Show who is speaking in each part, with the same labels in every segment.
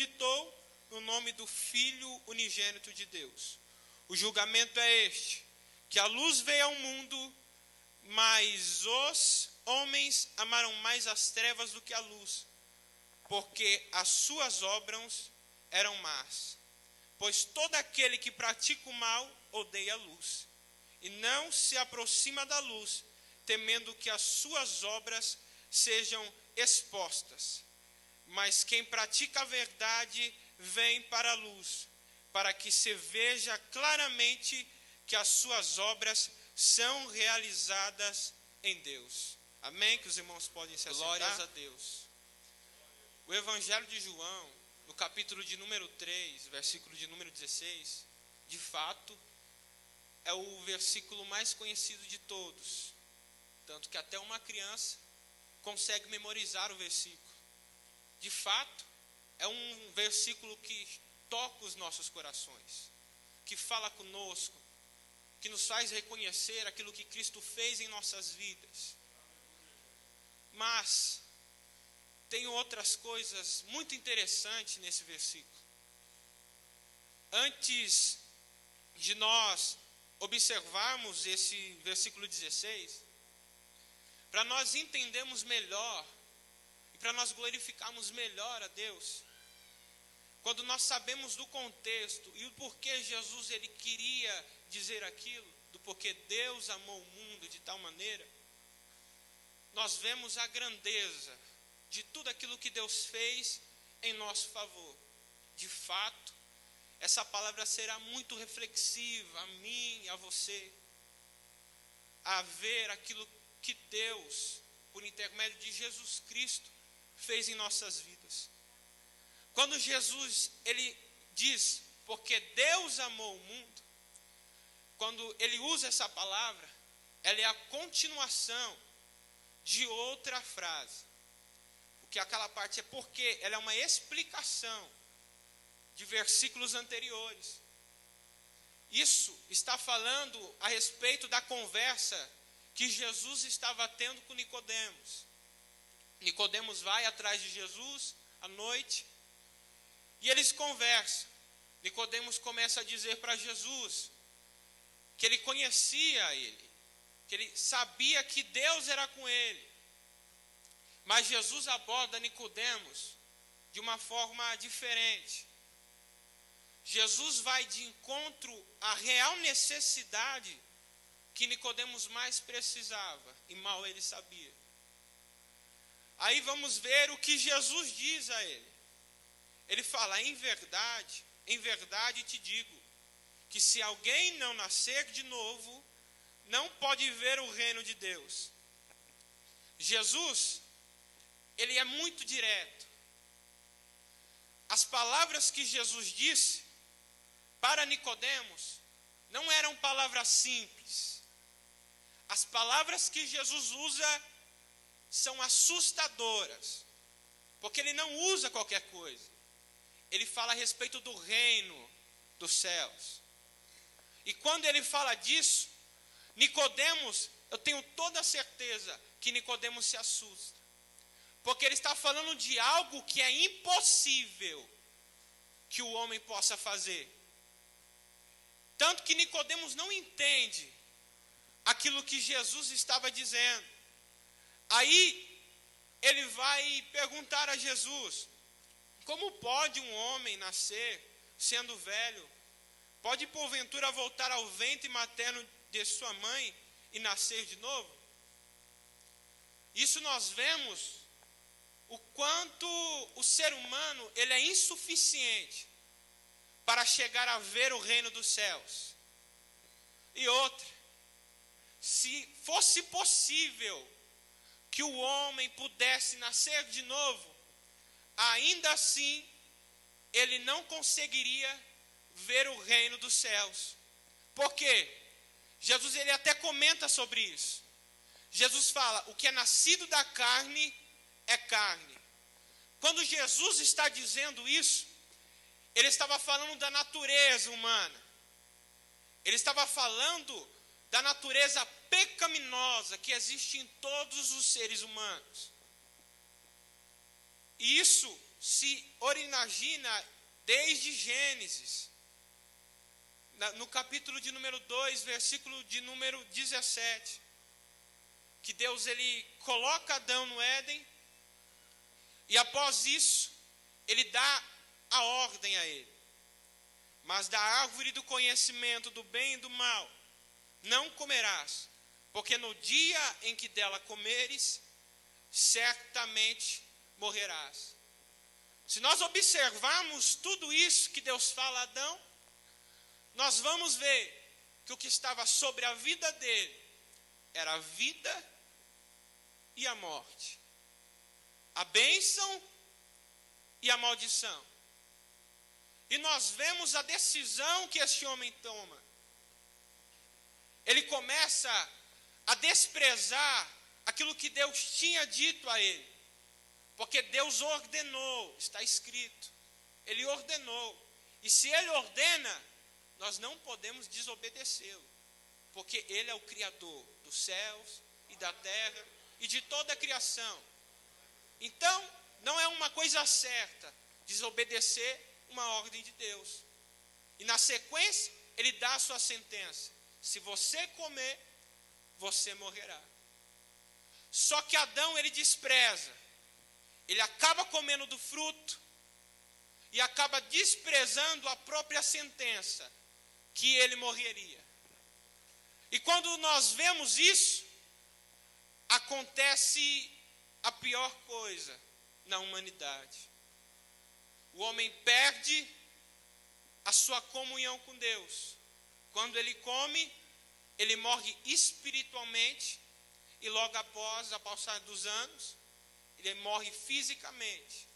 Speaker 1: acreditou no nome do Filho unigênito de Deus. O julgamento é este, que a luz veio ao mundo, mas os homens amaram mais as trevas do que a luz, porque as suas obras eram más. Pois todo aquele que pratica o mal odeia a luz, e não se aproxima da luz, temendo que as suas obras sejam expostas. Mas quem pratica a verdade vem para a luz, para que se veja claramente que as suas obras são realizadas em Deus. Amém? Que os irmãos podem se assentar.
Speaker 2: Glórias a Deus.
Speaker 1: O Evangelho de João, no capítulo de número 3, versículo de número 16, de fato, é o versículo mais conhecido de todos. Tanto que até uma criança consegue memorizar o versículo. De fato, é um versículo que toca os nossos corações, que fala conosco, que nos faz reconhecer aquilo que Cristo fez em nossas vidas. Mas tem outras coisas muito interessantes nesse versículo. Antes de nós observarmos esse versículo 16, para nós entendermos melhor e para nós glorificarmos melhor a Deus, quando nós sabemos do contexto e o porquê Jesus ele queria dizer aquilo, do porquê Deus amou o mundo de tal maneira, nós vemos a grandeza de tudo aquilo que Deus fez em nosso favor. De fato, essa palavra será muito reflexiva a mim e a você, a ver aquilo que Deus, por intermédio de Jesus Cristo, fez em nossas vidas. Quando Jesus, ele diz, porque Deus amou o mundo, quando ele usa essa palavra, ela é a continuação de outra frase. Porque aquela parte é porque, ela é uma explicação de versículos anteriores. Isso está falando a respeito da conversa que Jesus estava tendo com Nicodemos. Nicodemos vai atrás de Jesus à noite e eles conversam. Nicodemos começa a dizer para Jesus que ele conhecia ele, que ele sabia que Deus era com ele. Mas Jesus aborda Nicodemos de uma forma diferente. Jesus vai de encontro à real necessidade que Nicodemos mais precisava, e mal ele sabia. Aí vamos ver o que Jesus diz a ele. Ele fala, em verdade te digo, que se alguém não nascer de novo, não pode ver o reino de Deus. Jesus, ele é muito direto. As palavras que Jesus disse para Nicodemos não eram palavras simples. As palavras que Jesus usa são assustadoras, porque ele não usa qualquer coisa. Ele fala a respeito do reino dos céus. E quando ele fala disso, Nicodemos, eu tenho toda a certeza que Nicodemos se assusta, porque ele está falando de algo que é impossível que o homem possa fazer. Tanto que Nicodemos não entende aquilo que Jesus estava dizendo. Aí ele vai perguntar a Jesus, como pode um homem nascer sendo velho? Pode porventura voltar ao ventre materno de sua mãe e nascer de novo? Isso nós vemos o quanto o ser humano ele é insuficiente para chegar a ver o reino dos céus. E outra, se fosse possível que o homem pudesse nascer de novo, ainda assim ele não conseguiria ver o reino dos céus. Por quê? Jesus ele até comenta sobre isso. Jesus fala, o que é nascido da carne é carne. Quando Jesus está dizendo isso, ele estava falando da natureza humana. Ele estava falando da natureza pecaminosa que existe em todos os seres humanos. E isso se origina desde Gênesis, no capítulo de número 2, versículo de número 17, que Deus ele coloca Adão no Éden, e após isso, ele dá a ordem a ele. Mas da árvore do conhecimento do bem e do mal, não comerás, porque no dia em que dela comeres, certamente morrerás. Se nós observarmos tudo isso que Deus fala a Adão, nós vamos ver que o que estava sobre a vida dele era a vida e a morte, a bênção e a maldição. E nós vemos a decisão que este homem toma. Ele começa a desprezar aquilo que Deus tinha dito a ele. Porque Deus ordenou, está escrito. Ele ordenou. E se ele ordena, nós não podemos desobedecê-lo. Porque ele é o Criador dos céus e da terra e de toda a criação. Então, não é uma coisa certa desobedecer uma ordem de Deus. E na sequência, ele dá a sua sentença. Se você comer, você morrerá. Só que Adão, ele despreza. Ele acaba comendo do fruto e acaba desprezando a própria sentença, que ele morreria. E quando nós vemos isso, acontece a pior coisa na humanidade. O homem perde a sua comunhão com Deus. Quando ele come, ele morre espiritualmente e logo após a passar dos anos, ele morre fisicamente.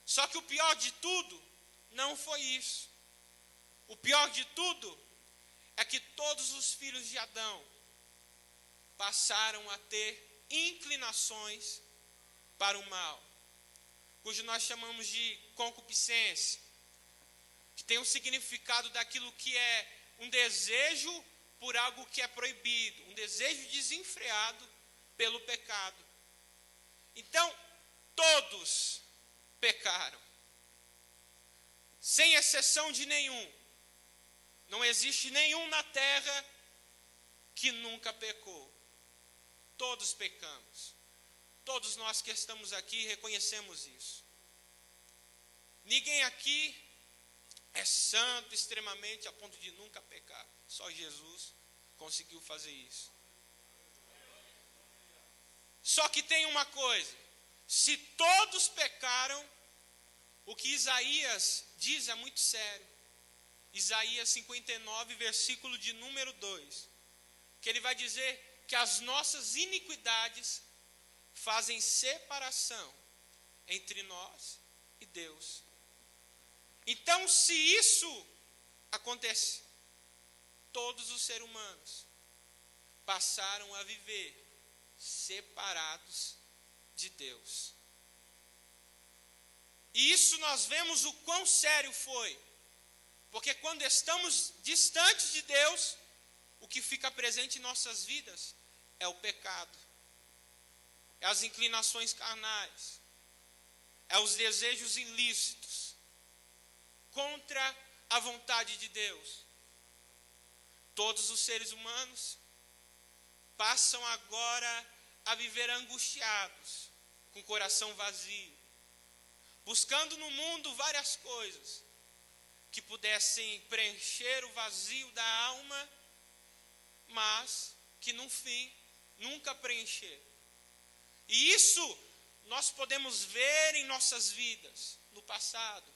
Speaker 1: Só que o pior de tudo não foi isso. O pior de tudo é que todos os filhos de Adão passaram a ter inclinações para o mal, cujo nós chamamos de concupiscência, que tem um significado daquilo que é um desejo por algo que é proibido, um desejo desenfreado pelo pecado. Então, todos pecaram, sem exceção de nenhum. Não existe nenhum na terra que nunca pecou. Todos pecamos. Todos nós que estamos aqui reconhecemos isso. Ninguém aqui é santo extremamente a ponto de nunca pecar. Só Jesus conseguiu fazer isso. Só que tem uma coisa: se todos pecaram, o que Isaías diz é muito sério. Isaías 59, versículo de número 2, que ele vai dizer que as nossas iniquidades fazem separação entre nós e Deus. Então, se isso acontece, todos os seres humanos passaram a viver separados de Deus. E isso nós vemos o quão sério foi. Porque quando estamos distantes de Deus, o que fica presente em nossas vidas é o pecado, é as inclinações carnais, é os desejos ilícitos contra a vontade de Deus. Todos os seres humanos passam agora a viver angustiados, com o coração vazio, buscando no mundo várias coisas que pudessem preencher o vazio da alma, mas que no fim nunca preencher. E isso nós podemos ver em nossas vidas no passado.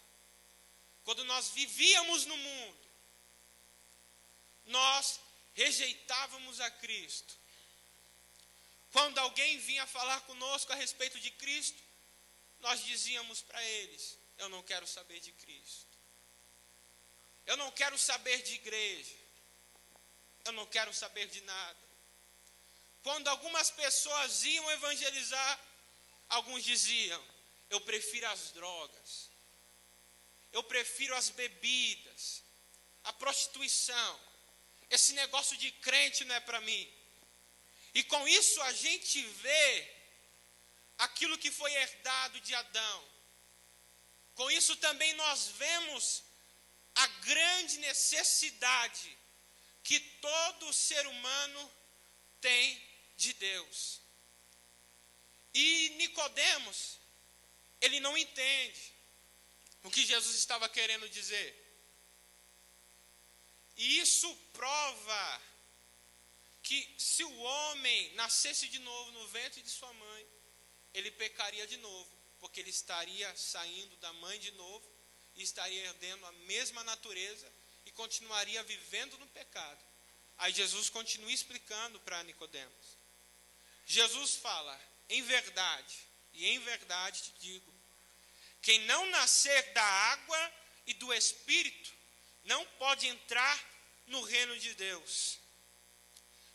Speaker 1: Quando nós vivíamos no mundo, nós rejeitávamos a Cristo. Quando alguém vinha falar conosco a respeito de Cristo, nós dizíamos para eles: eu não quero saber de Cristo. Eu não quero saber de igreja. Eu não quero saber de nada. Quando algumas pessoas iam evangelizar, alguns diziam: eu prefiro as drogas. Eu prefiro as bebidas, a prostituição. Esse negócio de crente não é para mim. E com isso a gente vê aquilo que foi herdado de Adão. Com isso também nós vemos a grande necessidade que todo ser humano tem de Deus. E Nicodemos, ele não entende o que Jesus estava querendo dizer. E isso prova que se o homem nascesse de novo no ventre de sua mãe, ele pecaria de novo, porque ele estaria saindo da mãe de novo e estaria herdando a mesma natureza e continuaria vivendo no pecado. Aí Jesus continua explicando para Nicodemos. Jesus fala: em verdade, e em verdade te digo, quem não nascer da água e do Espírito não pode entrar no reino de Deus.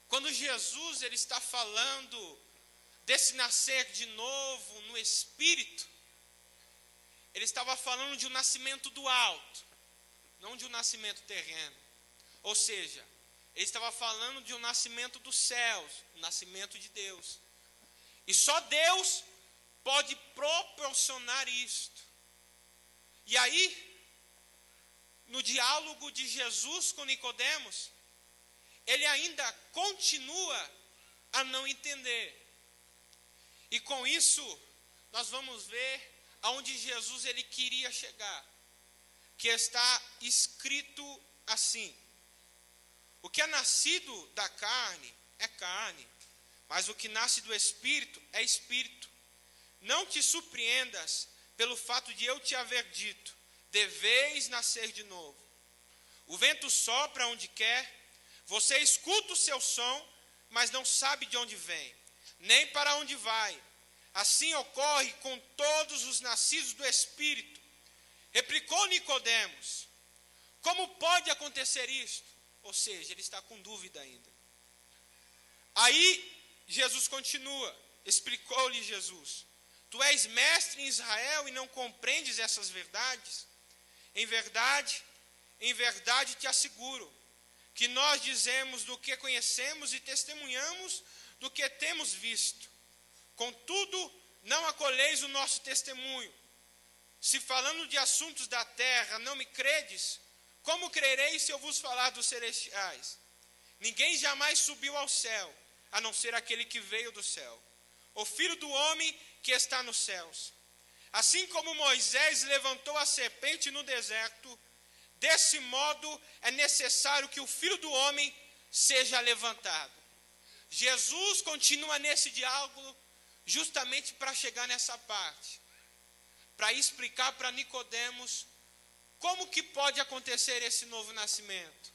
Speaker 1: Quando Jesus ele está falando desse nascer de novo no Espírito, ele estava falando de um nascimento do alto, não de um nascimento terreno. Ou seja, ele estava falando de um nascimento dos céus, um nascimento de Deus. E só Deus pode proporcionar isto. E aí, no diálogo de Jesus com Nicodemos, ele ainda continua a não entender. E com isso, nós vamos ver aonde Jesus ele queria chegar. Que está escrito assim: o que é nascido da carne é carne, mas o que nasce do Espírito é Espírito. Não te surpreendas pelo fato de eu te haver dito: deveis nascer de novo. O vento sopra onde quer, você escuta o seu som, mas não sabe de onde vem, nem para onde vai. Assim ocorre com todos os nascidos do Espírito. Replicou Nicodemos: como pode acontecer isto? Ou seja, ele está com dúvida ainda. Aí Jesus continua, explicou-lhe Jesus: tu és mestre em Israel e não compreendes essas verdades? Em verdade te asseguro, que nós dizemos do que conhecemos e testemunhamos do que temos visto. Contudo, não acolheis o nosso testemunho. Se falando de assuntos da terra não me credes, como crereis se eu vos falar dos celestiais? Ninguém jamais subiu ao céu, a não ser aquele que veio do céu, o Filho do homem que está nos céus. Assim como Moisés levantou a serpente no deserto, desse modo é necessário que o Filho do homem seja levantado. Jesus continua nesse diálogo justamente para chegar nessa parte, para explicar para Nicodemos como que pode acontecer esse novo nascimento,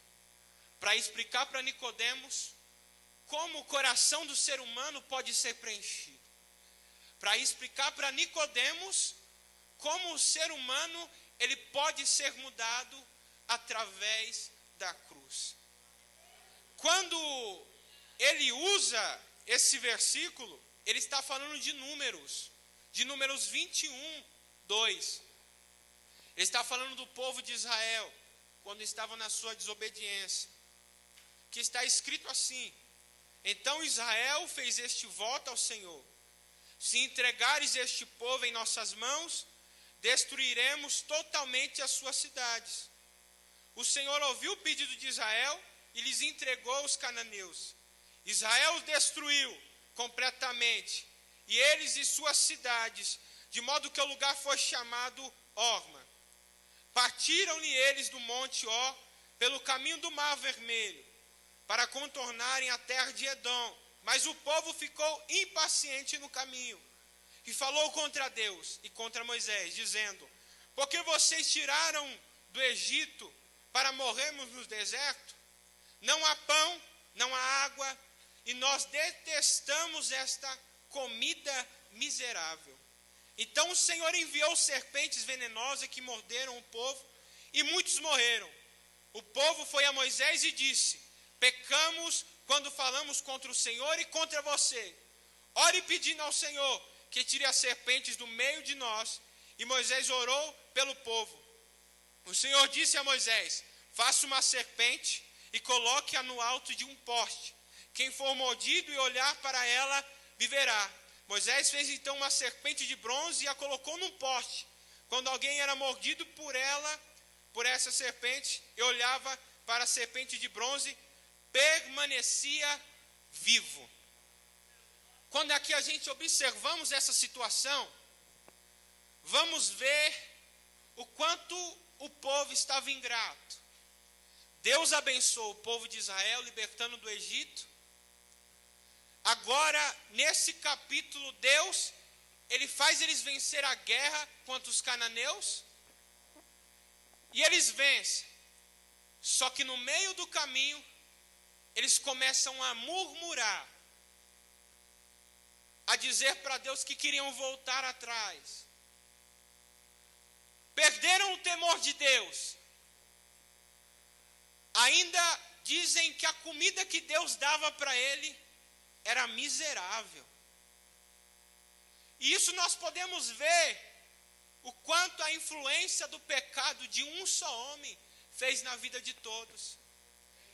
Speaker 1: para explicar para Nicodemos como o coração do ser humano pode ser preenchido, para explicar para Nicodemos como o ser humano ele pode ser mudado através da cruz. Quando ele usa esse versículo, ele está falando de números 21, 2. Ele está falando do povo de Israel, quando estavam na sua desobediência, que está escrito assim: então Israel fez este voto ao Senhor: se entregares este povo em nossas mãos, destruiremos totalmente as suas cidades. O Senhor ouviu o pedido de Israel e lhes entregou os cananeus. Israel os destruiu completamente, e eles e suas cidades, de modo que o lugar foi chamado Orma. Partiram-lhe eles do monte Ó, pelo caminho do Mar Vermelho, para contornarem a terra de Edom. Mas o povo ficou impaciente no caminho, e falou contra Deus e contra Moisés, dizendo: porque vocês tiraram do Egito para morrermos no deserto? Não há pão, não há água, e nós detestamos esta comida miserável. Então o Senhor enviou serpentes venenosas que morderam o povo, e muitos morreram. O povo foi a Moisés e disse: pecamos quando falamos contra o Senhor e contra você. Ore pedindo ao Senhor que tire as serpentes do meio de nós. E Moisés orou pelo povo. O Senhor disse a Moisés: faça uma serpente e coloque-a no alto de um poste. Quem for mordido e olhar para ela, viverá. Moisés fez então uma serpente de bronze e a colocou num poste. quando alguém era mordido por essa serpente, e olhava para a serpente de bronze, permanecia vivo. Quando aqui a gente observamos essa situação, vamos ver o quanto o povo estava ingrato. Deus abençoou o povo de Israel, libertando do Egito. Agora, nesse capítulo, Deus, ele faz eles vencer a guerra contra os cananeus, e eles vencem. Só que no meio do caminho, eles começam a murmurar, a dizer para Deus que queriam voltar atrás. Perderam o temor de Deus. Ainda dizem que a comida que Deus dava para ele era miserável. E isso nós podemos ver o quanto a influência do pecado de um só homem fez na vida de todos.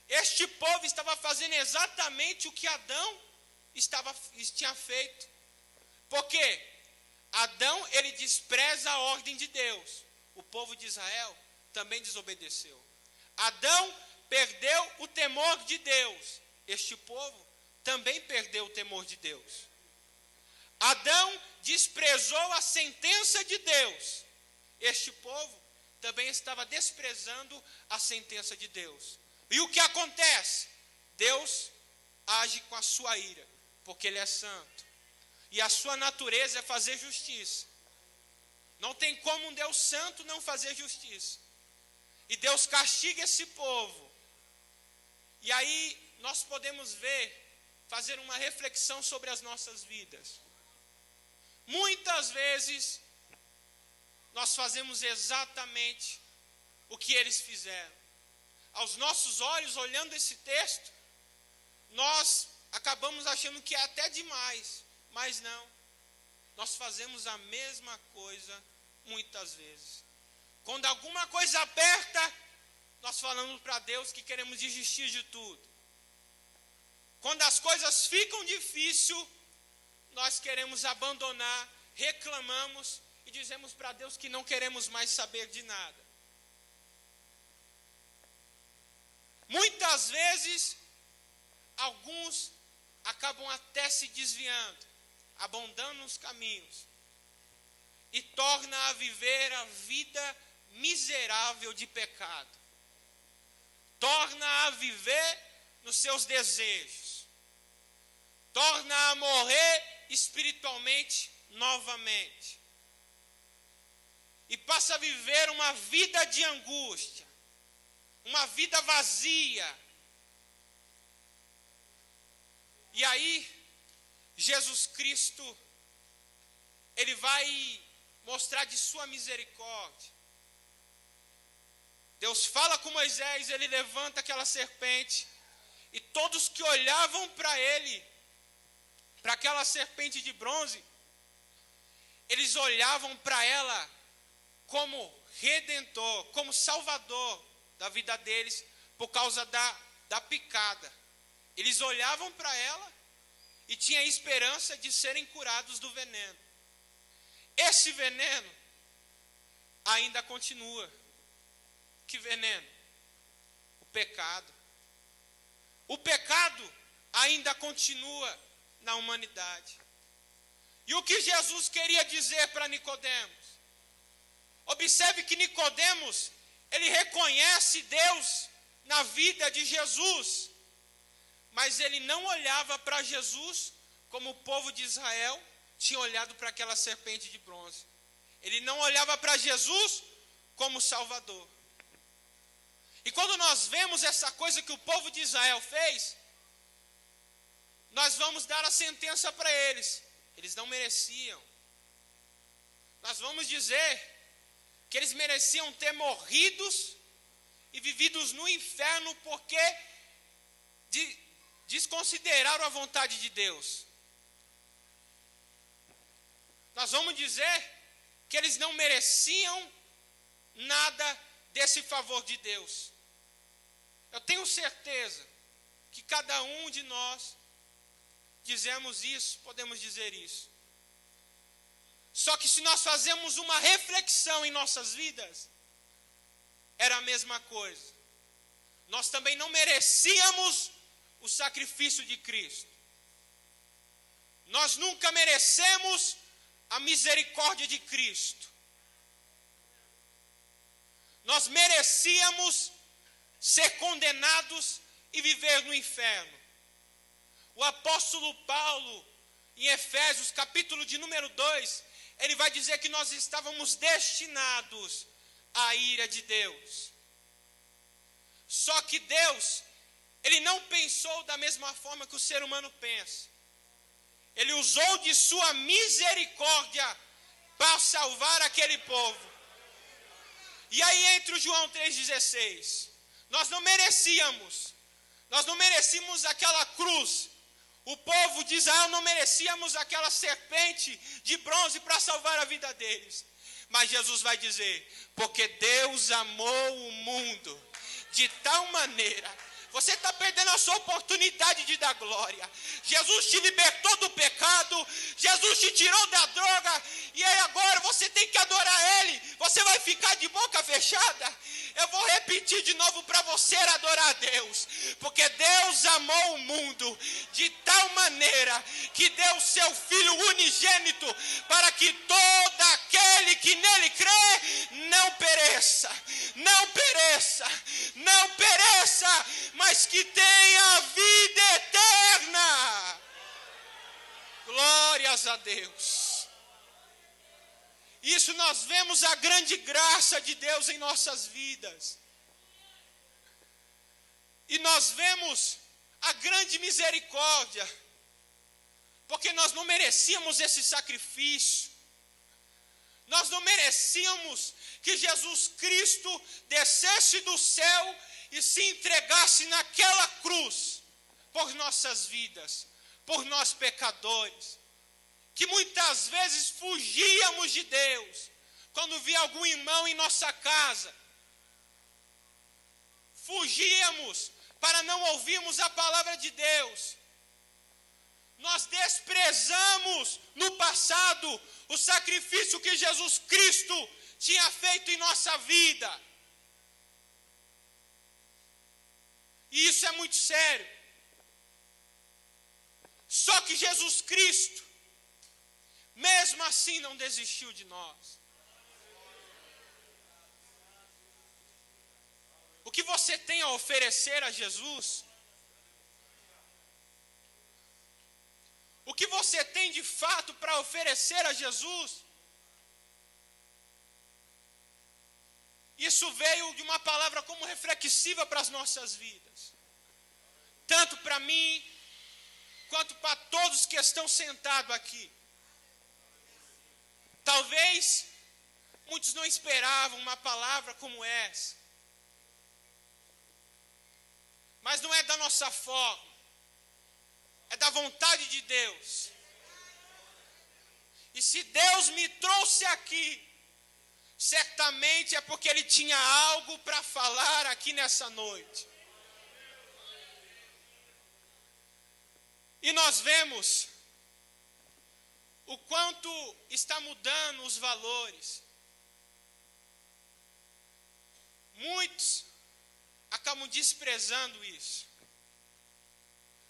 Speaker 1: Este povo estava fazendo exatamente o que Adão tinha feito. Porque Adão, ele despreza a ordem de Deus. O povo de Israel também desobedeceu. Adão perdeu o temor de Deus. Este povo também perdeu o temor de Deus. Adão desprezou a sentença de Deus. Este povo também estava desprezando a sentença de Deus. E o que acontece? Deus age com a sua ira, porque Ele é santo. E a sua natureza é fazer justiça. Não tem como um Deus santo não fazer justiça. E Deus castiga esse povo. E aí nós podemos fazer uma reflexão sobre as nossas vidas. Muitas vezes nós fazemos exatamente o que eles fizeram. Aos nossos olhos, olhando esse texto, nós acabamos achando que é até demais, mas não. Nós fazemos a mesma coisa muitas vezes. Quando alguma coisa aperta, nós falamos para Deus que queremos desistir de tudo. Quando as coisas ficam difíceis, nós queremos abandonar, reclamamos e dizemos para Deus que não queremos mais saber de nada. Muitas vezes, alguns acabam até se desviando, abandonando os caminhos e torna a viver a vida miserável de pecado. Torna a viver nos seus desejos. Torna a morrer espiritualmente novamente. E passa a viver uma vida de angústia, uma vida vazia. E aí, Jesus Cristo, Ele vai mostrar de sua misericórdia. Deus fala com Moisés, ele levanta aquela serpente, e todos que olhavam para ele, para aquela serpente de bronze, eles olhavam para ela como redentor, como salvador da vida deles, por causa da picada. Eles olhavam para ela e tinham esperança de serem curados do veneno. Esse veneno ainda continua. Que veneno? O pecado. O pecado ainda continua na humanidade. E o que Jesus queria dizer para Nicodemos? Observe que Nicodemos, ele reconhece Deus na vida de Jesus, mas ele não olhava para Jesus como o povo de Israel tinha olhado para aquela serpente de bronze. Ele não olhava para Jesus como Salvador. E quando nós vemos essa coisa que o povo de Israel fez, nós vamos dar a sentença para eles. Eles não mereciam. Nós vamos dizer que eles mereciam ter morridos e vividos no inferno porque desconsideraram a vontade de Deus. Nós vamos dizer que eles não mereciam nada desse favor de Deus. Eu tenho certeza que cada um de nós dizemos isso, podemos dizer isso. Só que se nós fazemos uma reflexão em nossas vidas, era a mesma coisa. Nós também não merecíamos o sacrifício de Cristo. Nós nunca merecemos a misericórdia de Cristo. Nós merecíamos ser condenados e viver no inferno. O apóstolo Paulo, em Efésios, capítulo de número 2, ele vai dizer que nós estávamos destinados à ira de Deus. Só que Deus, ele não pensou da mesma forma que o ser humano pensa. Ele usou de sua misericórdia para salvar aquele povo. E aí entra o João 3,16. Nós não merecíamos aquela cruz. O povo de Israel não merecíamos aquela serpente de bronze para salvar a vida deles. Mas Jesus vai dizer, porque Deus amou o mundo de tal maneira. Você está perdendo a sua oportunidade de dar glória. Jesus te libertou do pecado, Jesus te tirou da droga, e aí agora você tem que adorar Ele. Você vai ficar de boca fechada? Eu vou repetir de novo para você adorar a Deus. Porque Deus amou o mundo de tal maneira que deu seu Filho unigênito para que todo aquele que nele crê não pereça, não pereça, não pereça, mas que tenha vida eterna. Glórias a Deus. Isso nós vemos a grande graça de Deus em nossas vidas. E nós vemos a grande misericórdia, porque nós não merecíamos esse sacrifício. Nós não merecíamos que Jesus Cristo descesse do céu e se entregasse naquela cruz por nossas vidas, por nós pecadores, que muitas vezes fugíamos de Deus, quando via algum irmão em nossa casa, fugíamos para não ouvirmos a palavra de Deus. Nós desprezamos no passado o sacrifício que Jesus Cristo tinha feito em nossa vida. E isso é muito sério. Só que Jesus Cristo, mesmo assim, não desistiu de nós. O que você tem a oferecer a Jesus? O que você tem de fato para oferecer a Jesus? Isso veio de uma palavra como reflexiva para as nossas vidas. Tanto para mim, quanto para todos que estão sentados aqui. Talvez muitos não esperavam uma palavra como essa. Mas não é da nossa forma. É da vontade de Deus. E se Deus me trouxe aqui, certamente é porque Ele tinha algo para falar aqui nessa noite. E nós vemos o quanto está mudando os valores. Muitos acabam desprezando isso,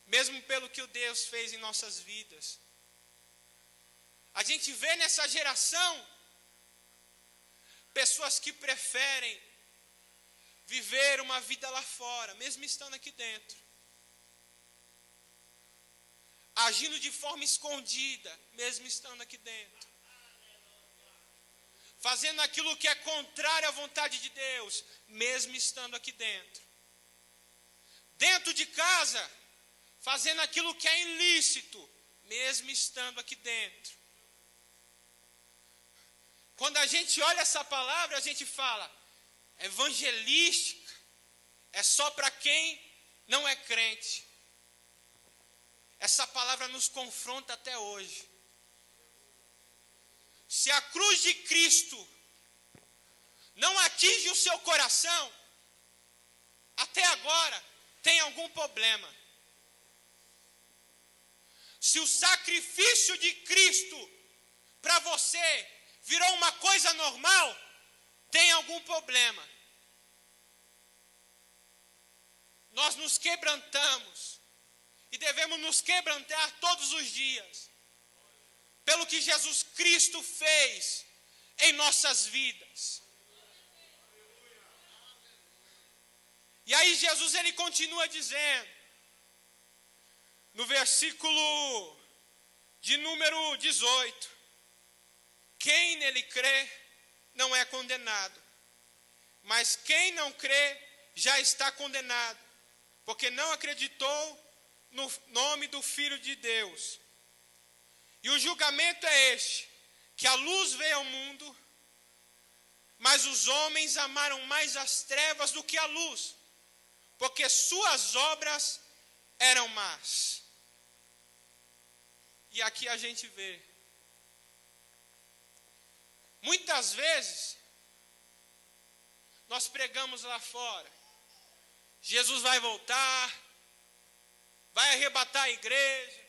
Speaker 1: mesmo pelo que o Deus fez em nossas vidas. A gente vê nessa geração pessoas que preferem viver uma vida lá fora, mesmo estando aqui dentro, agindo de forma escondida, mesmo estando aqui dentro, fazendo aquilo que é contrário à vontade de Deus, mesmo estando aqui dentro. Dentro de casa, fazendo aquilo que é ilícito, mesmo estando aqui dentro. Quando a gente olha essa palavra, a gente fala, evangelística, é só para quem não é crente. Essa palavra nos confronta até hoje. Se a cruz de Cristo não atinge o seu coração, até agora tem algum problema. Se o sacrifício de Cristo para você virou uma coisa normal, tem algum problema. Nós nos quebrantamos e devemos nos quebrantar todos os dias pelo que Jesus Cristo fez em nossas vidas. E aí Jesus ele continua dizendo, no versículo de número 18, quem nele crê não é condenado, mas quem não crê já está condenado, porque não acreditou no nome do Filho de Deus. E o julgamento é este, que a luz veio ao mundo, mas os homens amaram mais as trevas do que a luz, porque suas obras eram más. E aqui a gente vê, muitas vezes, nós pregamos lá fora, Jesus vai voltar, vai arrebatar a igreja,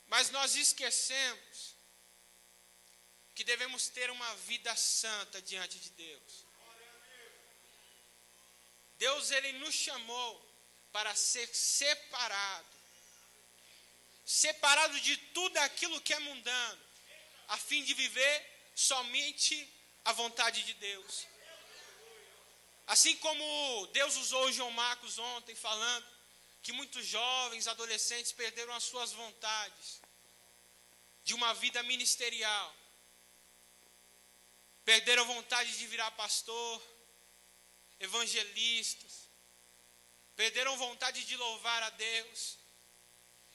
Speaker 1: mas nós esquecemos que devemos ter uma vida santa diante de Deus. Deus, ele nos chamou para ser separado de tudo aquilo que é mundano, a fim de viver somente a vontade de Deus. Assim como Deus usou o João Marcos ontem falando que muitos jovens, adolescentes perderam as suas vontades de uma vida ministerial, perderam vontade de virar pastor, evangelistas, perderam vontade de louvar a Deus.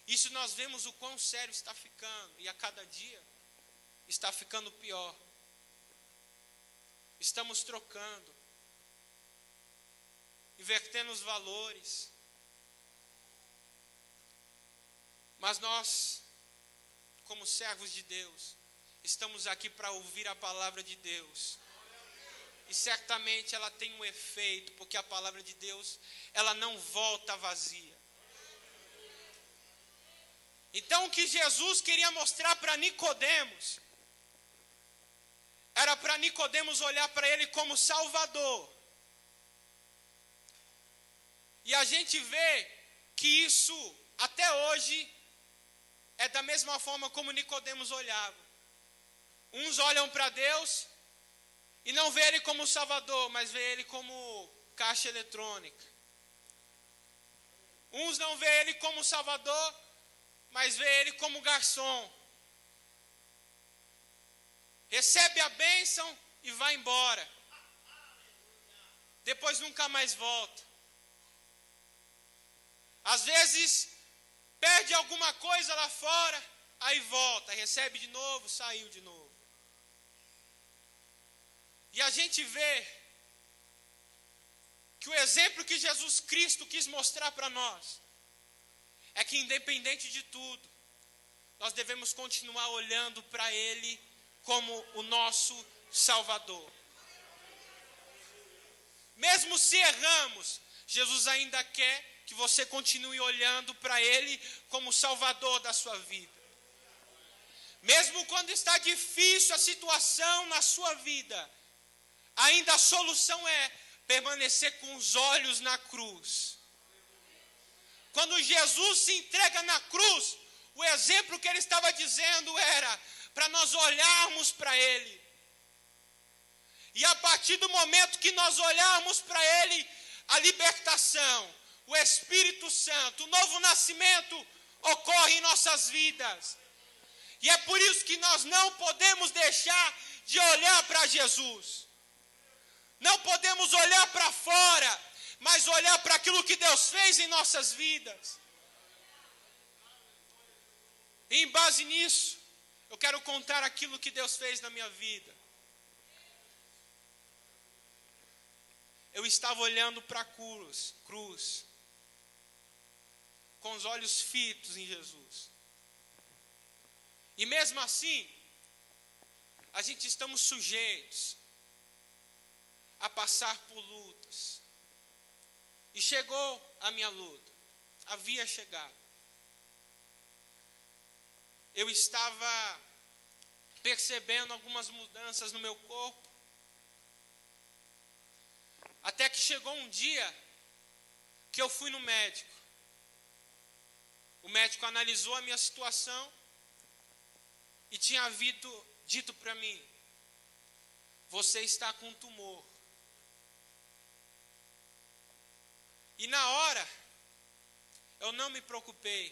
Speaker 1: Isso nós vemos o quão sério está ficando, e a cada dia está ficando pior. Estamos trocando, invertendo os valores, mas nós, como servos de Deus, estamos aqui para ouvir a palavra de Deus. E certamente ela tem um efeito, porque a palavra de Deus, ela não volta vazia. Então o que Jesus queria mostrar para Nicodemos, era para Nicodemos olhar para ele como Salvador. E a gente vê que isso, até hoje, é da mesma forma como Nicodemos olhava. Uns olham para Deus e não vê ele como Salvador, mas vê ele como caixa eletrônica. Uns não vê ele como Salvador, mas vê ele como garçom. Recebe a bênção e vai embora. Depois nunca mais volta. Às vezes perde alguma coisa lá fora, aí volta, recebe de novo, saiu de novo. E a gente vê que o exemplo que Jesus Cristo quis mostrar para nós é que, independente de tudo, nós devemos continuar olhando para Ele como o nosso Salvador. Mesmo se erramos, Jesus ainda quer que você continue olhando para Ele como Salvador da sua vida. Mesmo quando está difícil a situação na sua vida, ainda a solução é permanecer com os olhos na cruz. Quando Jesus se entrega na cruz, o exemplo que ele estava dizendo era para nós olharmos para Ele. E a partir do momento que nós olharmos para Ele, a libertação, o Espírito Santo, o novo nascimento ocorre em nossas vidas. E é por isso que nós não podemos deixar de olhar para Jesus. Não podemos olhar para fora, mas olhar para aquilo que Deus fez em nossas vidas. E em base nisso, eu quero contar aquilo que Deus fez na minha vida. Eu estava olhando para a cruz, com os olhos fitos em Jesus. E mesmo assim, a gente estamos sujeitos a passar por lutas. E chegou a minha luta, havia chegado. Eu estava percebendo algumas mudanças no meu corpo. Até que chegou um dia que eu fui no médico. O médico analisou a minha situação e tinha dito para mim: você está com um tumor. E na hora, eu não me preocupei,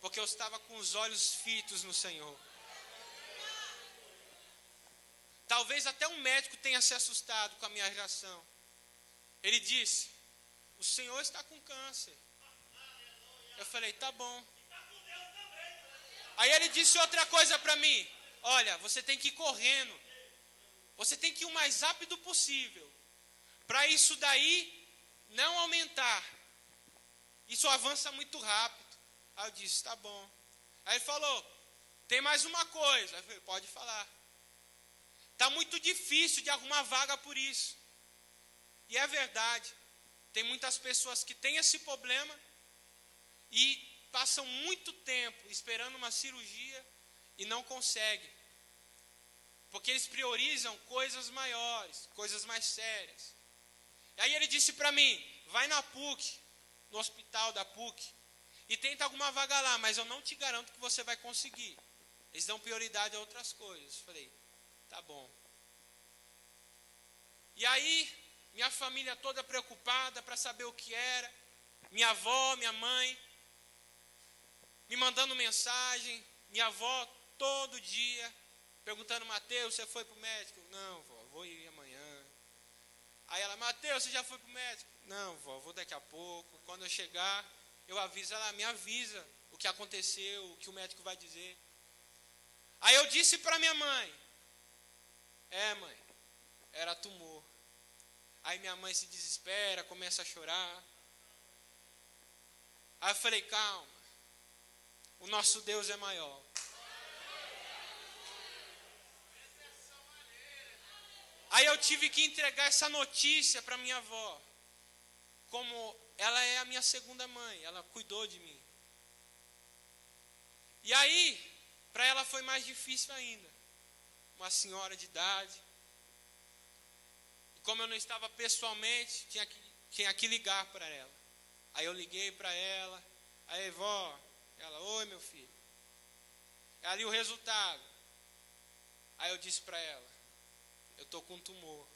Speaker 1: porque eu estava com os olhos fitos no Senhor. Talvez até um médico tenha se assustado com a minha reação. Ele disse: o Senhor está com câncer. Eu falei: tá bom. Aí ele disse outra coisa para mim: olha, você tem que ir correndo. Você tem que ir o mais rápido possível, para isso daí não aumentar. Isso avança muito rápido. Aí eu disse: tá bom. Aí ele falou: tem mais uma coisa. Eu falei: pode falar. Está muito difícil de arrumar vaga por isso. E é verdade. Tem muitas pessoas que têm esse problema e passam muito tempo esperando uma cirurgia e não conseguem. Porque eles priorizam coisas maiores, coisas mais sérias. E aí ele disse para mim: vai na PUC, no hospital da PUC, e tenta alguma vaga lá, mas eu não te garanto que você vai conseguir. Eles dão prioridade a outras coisas. Eu falei: tá bom. E aí, minha família toda preocupada para saber o que era. Minha avó, minha mãe, me mandando mensagem. Minha avó todo dia perguntando: Mateus, você foi para o médico? Não, vó, vou ir amanhã. Aí ela: Mateus, você já foi para o médico? Não, vó, vou daqui a pouco. Quando eu chegar, eu aviso. Ela me avisa o que aconteceu, o que o médico vai dizer. Aí eu disse para minha mãe: mãe, era tumor. Aí minha mãe se desespera, começa a chorar. Aí eu falei: calma, o nosso Deus é maior. Aí eu tive que entregar essa notícia para minha avó. Como ela é a minha segunda mãe, ela cuidou de mim. E aí, para ela foi mais difícil ainda. Uma senhora de idade. E como eu não estava pessoalmente, tinha que ligar para ela. Aí eu liguei para ela. Aí, vó, ela: oi, meu filho. Ali o resultado. Aí eu disse para ela: eu estou com um tumor.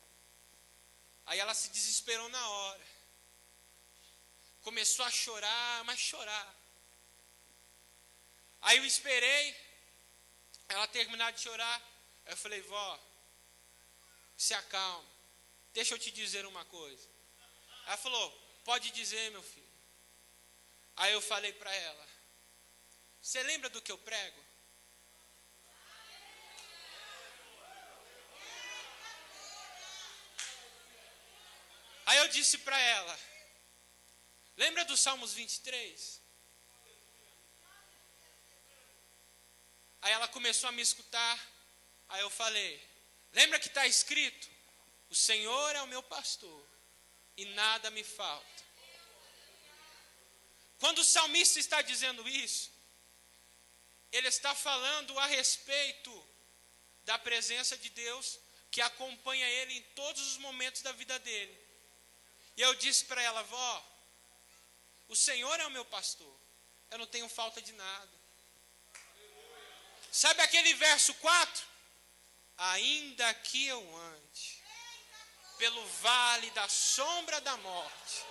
Speaker 1: Aí ela se desesperou na hora. Começou a chorar, mas chorar. Aí eu esperei ela terminar de chorar. Aí eu falei: vó, se acalma. Deixa eu te dizer uma coisa. Ela falou: pode dizer, meu filho. Aí eu falei para ela: você lembra do que eu prego? Aí eu disse para ela: lembra do Salmos 23? Aí ela começou a me escutar. Aí eu falei: lembra que está escrito: o Senhor é o meu pastor e nada me falta. Quando o salmista está dizendo isso, ele está falando a respeito da presença de Deus que acompanha ele em todos os momentos da vida dele. E eu disse para ela: vó, o Senhor é o meu pastor, eu não tenho falta de nada. Sabe aquele verso 4? Ainda que eu ande pelo vale da sombra da morte,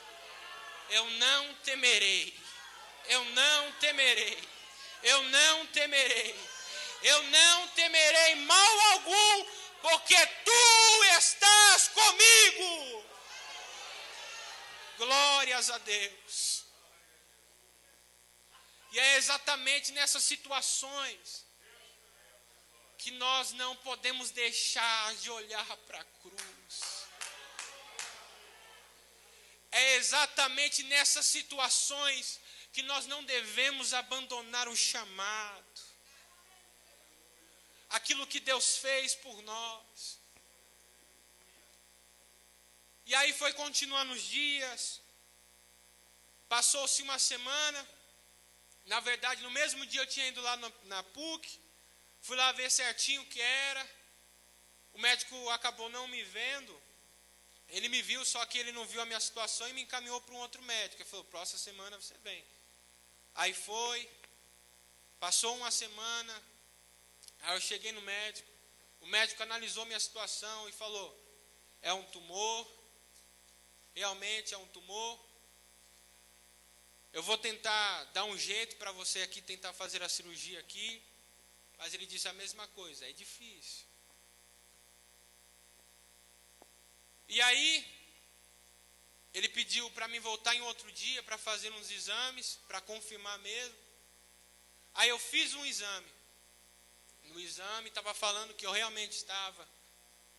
Speaker 1: eu não temerei, eu não temerei, eu não temerei, eu não temerei mal algum, porque tu estás comigo. Glórias a Deus. E é exatamente nessas situações que nós não podemos deixar de olhar para a cruz. É exatamente nessas situações que nós não devemos abandonar o chamado. Aquilo que Deus fez por nós. E aí foi continuando os dias. Passou-se uma semana. Na verdade, no mesmo dia eu tinha ido lá na PUC. Fui lá ver certinho o que era. O médico acabou não me vendo. Ele me viu, só que ele não viu a minha situação e me encaminhou para um outro médico. Ele falou, próxima semana você vem. Aí foi, passou uma semana, aí eu cheguei no médico. O médico analisou minha situação e falou, é um tumor, realmente é um tumor. Eu vou tentar dar um jeito para você aqui, tentar fazer a cirurgia aqui. Mas ele disse a mesma coisa, é difícil. E aí, ele pediu para mim voltar em outro dia para fazer uns exames, para confirmar mesmo. Aí eu fiz um exame. No exame estava falando que eu realmente estava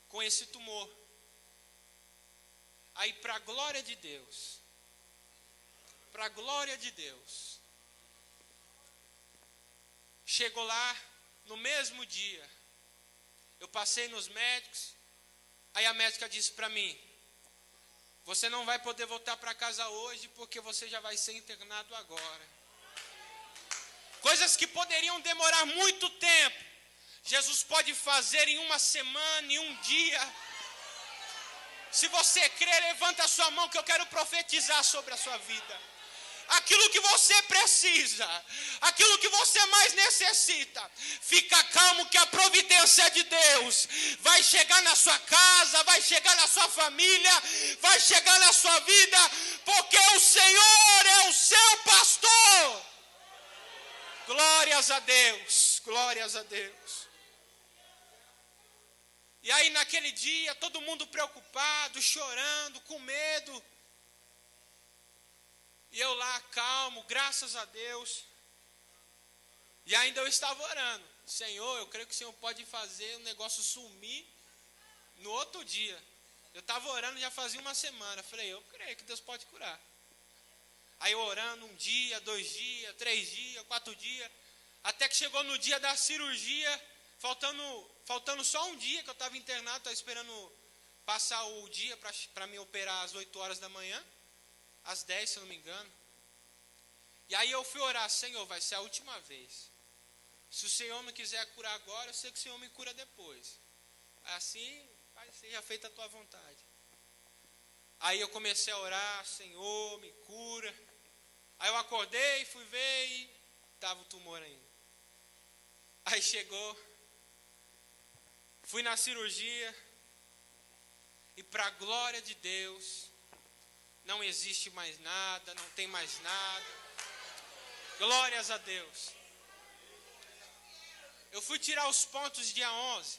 Speaker 1: com esse tumor. Aí, para a glória de Deus, chegou lá no mesmo dia. Eu passei nos médicos. Aí a médica disse para mim, você não vai poder voltar para casa hoje porque você já vai ser internado agora. Coisas que poderiam demorar muito tempo, Jesus pode fazer em uma semana, em um dia. Se você crer, levanta a sua mão que eu quero profetizar sobre a sua vida. Aquilo que você precisa, aquilo que você mais necessita, fica calmo que a providência é de Deus vai chegar na sua casa, vai chegar na sua família, vai chegar na sua vida, porque o Senhor é o seu pastor. Glórias a Deus, glórias a Deus. E aí naquele dia, todo mundo preocupado, chorando, com medo. E eu lá, calmo, graças a Deus. E ainda eu estava orando. Senhor, eu creio que o Senhor pode fazer o negócio sumir no outro dia. Eu estava orando já fazia uma semana. Falei, eu creio que Deus pode curar. Aí eu orando 1 dia, 2 dias, 3 dias, 4 dias. Até que chegou no dia da cirurgia, faltando só 1 dia que eu estava internado. Estava esperando passar o dia para me operar às 8 horas da manhã. Às 10, se eu não me engano. E aí eu fui orar, Senhor, vai ser a última vez. Se o Senhor não quiser curar agora, eu sei que o Senhor me cura depois. Assim, vai seja feita a tua vontade. Aí eu comecei a orar, Senhor, me cura. Aí eu acordei, fui ver e estava o tumor ainda. Aí chegou, fui na cirurgia e para a glória de Deus, não existe mais nada, não tem mais nada. Glórias a Deus. Eu fui tirar os pontos dia 11.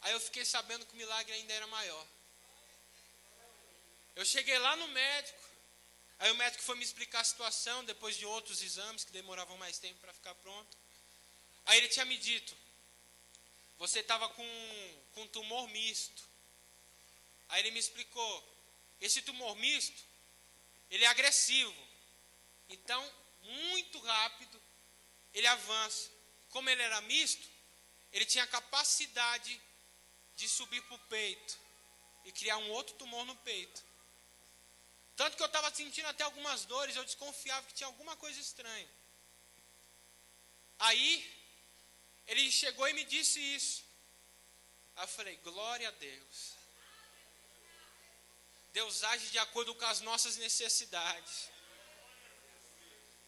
Speaker 1: Aí eu fiquei sabendo que o milagre ainda era maior. Eu cheguei lá no médico. Aí o médico foi me explicar a situação, depois de outros exames que demoravam mais tempo para ficar pronto. Aí ele tinha me dito, você estava com um tumor misto. Aí ele me explicou, esse tumor misto, ele é agressivo. Então, muito rápido, ele avança. Como ele era misto, ele tinha capacidade de subir para o peito e criar um outro tumor no peito. Tanto que eu estava sentindo até algumas dores, eu desconfiava que tinha alguma coisa estranha. Aí, ele chegou e me disse isso. Aí eu falei, glória a Deus. Deus age de acordo com as nossas necessidades.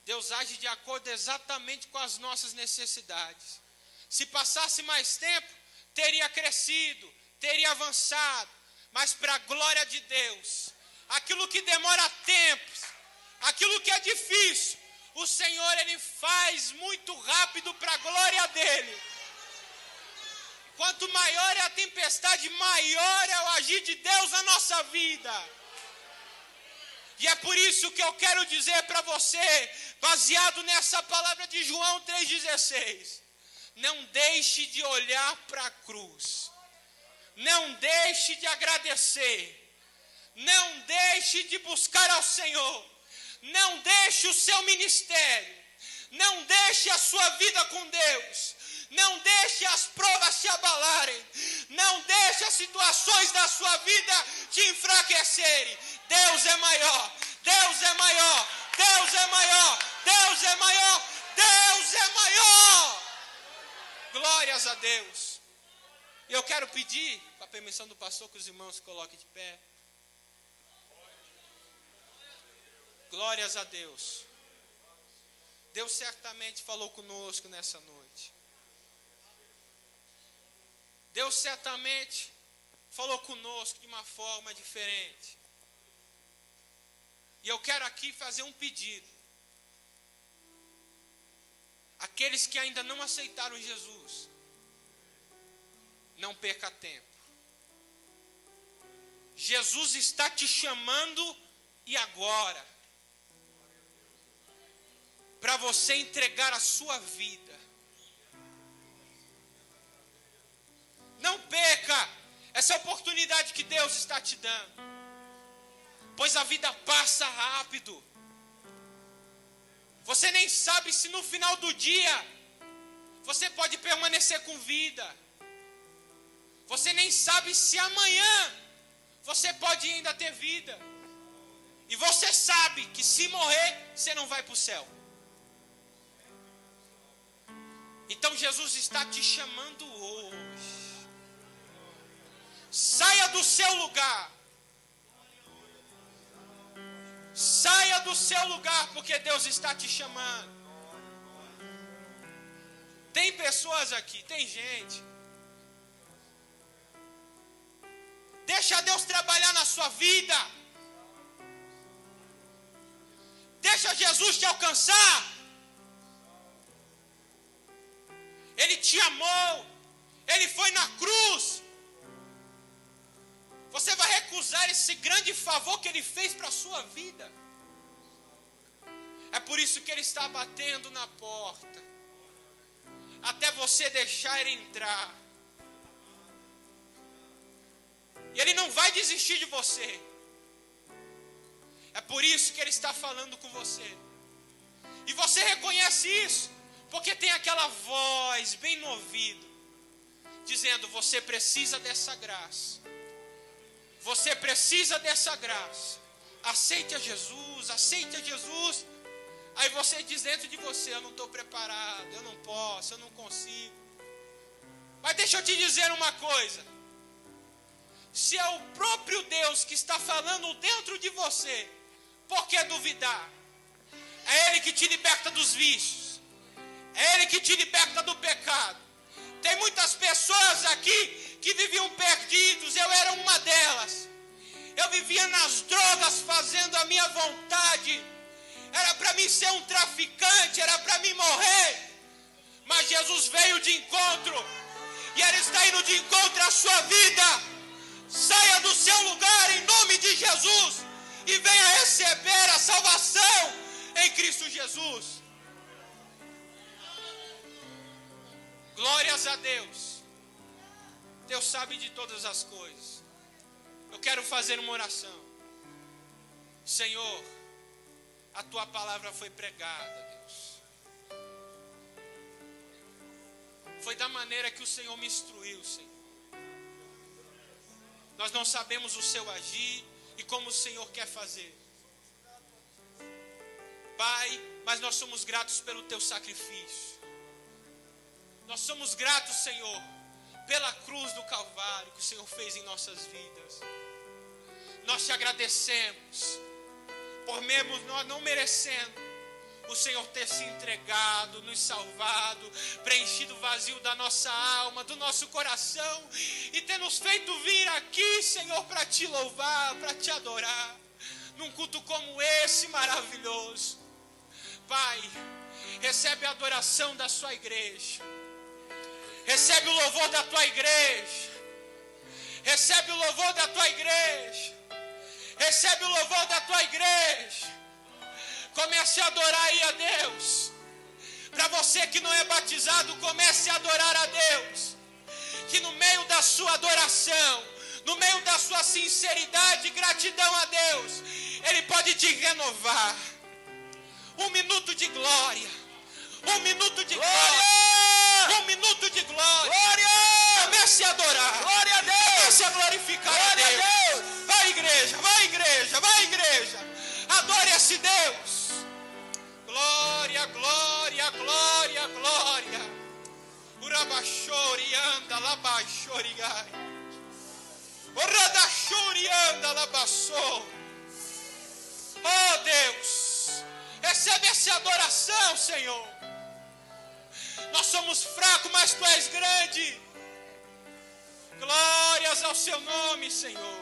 Speaker 1: Deus age de acordo exatamente com as nossas necessidades. Se passasse mais tempo, teria crescido, teria avançado. Mas para a glória de Deus, aquilo que demora tempos, aquilo que é difícil, o Senhor, Ele faz muito rápido para a glória dEle. Quanto maior é a tempestade, maior é o agir de Deus na nossa vida. E é por isso que eu quero dizer para você, baseado nessa palavra de João 3,16, não deixe de olhar para a cruz, não deixe de agradecer, não deixe de buscar ao Senhor, não deixe o seu ministério, não deixe a sua vida com Deus, não deixe as provas te abalarem, não deixe as situações da sua vida te enfraquecerem. Deus é maior, Deus é maior, Deus é maior, Deus é maior, Deus é maior. Glórias a Deus. E eu quero pedir, com a permissão do pastor, que os irmãos se coloquem de pé. Glórias a Deus. Deus certamente falou conosco nessa noite. Deus certamente falou conosco de uma forma diferente. E eu quero aqui fazer um pedido. Aqueles que ainda não aceitaram Jesus, não perca tempo. Jesus está te chamando e agora, para você entregar a sua vida. Não perca essa oportunidade que Deus está te dando, pois a vida passa rápido. Você nem sabe se no final do dia você pode permanecer com vida. Você nem sabe se amanhã você pode ainda ter vida. E você sabe que se morrer, você não vai para o céu. Então Jesus está te chamando hoje. Saia do seu lugar. Saia do seu lugar, porque Deus está te chamando. Tem pessoas aqui, tem gente. Deixa Deus trabalhar na sua vida. Deixa Jesus te alcançar. Ele te amou. Ele foi na cruz. Você vai recusar esse grande favor que Ele fez para a sua vida. É por isso que Ele está batendo na porta, até você deixar Ele entrar. E Ele não vai desistir de você. É por isso que Ele está falando com você. E você reconhece isso, porque tem aquela voz bem no ouvido, dizendo: você precisa dessa graça. Você precisa dessa graça. Aceite a Jesus, aceite a Jesus. Aí você diz dentro de você: eu não estou preparado, eu não posso, eu não consigo. Mas deixa eu te dizer uma coisa. Se é o próprio Deus que está falando dentro de você, por que duvidar? É Ele que te liberta dos vícios. É Ele que te liberta do pecado. Tem muitas pessoas aqui que viviam perdidos, eu era uma delas. Eu vivia nas drogas, fazendo a minha vontade. Era para mim ser um traficante, era para mim morrer. Mas Jesus veio de encontro, e Ele está indo de encontro à sua vida. Saia do seu lugar em nome de Jesus e venha receber a salvação em Cristo Jesus. Glórias a Deus. Deus sabe de todas as coisas. Eu quero fazer uma oração. Senhor, a Tua palavra foi pregada, Deus. Foi da maneira que o Senhor me instruiu, Senhor. Nós não sabemos o Seu agir e como o Senhor quer fazer. Pai, mas nós somos gratos pelo Teu sacrifício. Nós somos gratos, Senhor, pela cruz do Calvário que o Senhor fez em nossas vidas. Nós te agradecemos, por mesmo nós não merecendo, o Senhor ter se entregado, nos salvado, preenchido o vazio da nossa alma, do nosso coração, e ter nos feito vir aqui, Senhor, para te louvar, para te adorar, num culto como esse maravilhoso. Pai, recebe a adoração da sua igreja. Recebe o louvor da tua igreja. Recebe o louvor da tua igreja. Recebe o louvor da tua igreja. Comece a adorar aí a Deus. Para você que não é batizado, comece a adorar a Deus. Que no meio da sua adoração, no meio da sua sinceridade e gratidão a Deus, Ele pode te renovar. Um minuto de glória. Um minuto de glória. Um minuto de glória. Comece a adorar. Glória a Deus. Comece a glorificar a Deus. Vai igreja, vai igreja, vai igreja. Adore esse Deus. Glória, glória, glória, glória. Orabachori anda labachorigai. Oradachori anda labassou. Oh Deus, recebe essa adoração, Senhor. Nós somos fracos, mas Tu és grande. Glórias ao Seu nome, Senhor.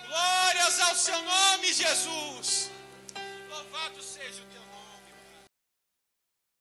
Speaker 1: Glórias ao Seu nome, Jesus. Louvado seja o Teu nome.